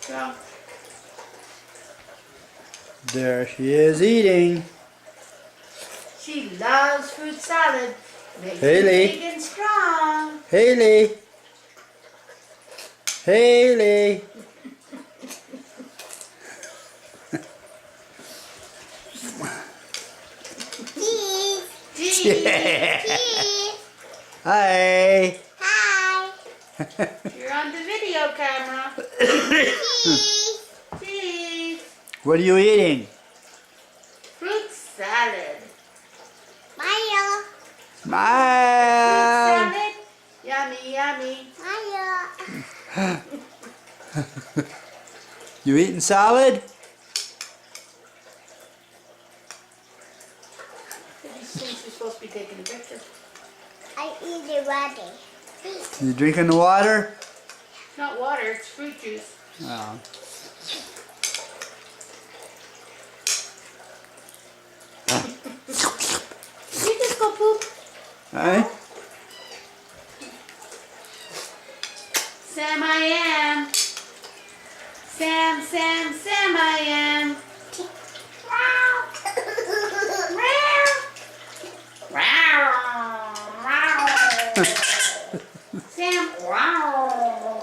Go. There she is eating. She loves fruit salad. Makes you Haley. big and strong. Haley. Haley. Cheese. Hi. Hi. You're on the video camera. Cheese. What are you eating? Fruit salad. Mayo. Fruit Smile. salad. Yummy, yummy. Mayo. You eating salad? She thinks she's supposed to be taking a picture. I eat it ready. You drinking the water? It's not water, it's fruit juice. Oh. You just go poop. Hey? Sam, I am. Sam, Sam, Sam, I am. Sam, wow.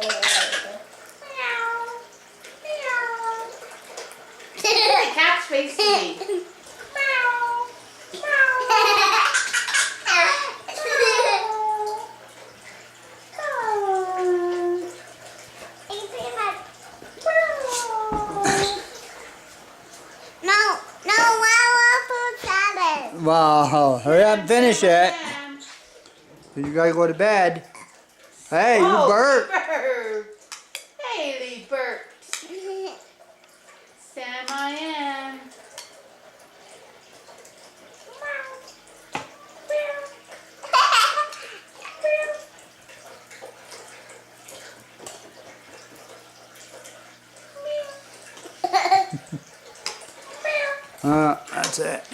The cat's face to me. Wow, hurry up and finish it. You gotta go to bed. Hey, you burped. Burped. Haley burped. Sam, I am. That's it.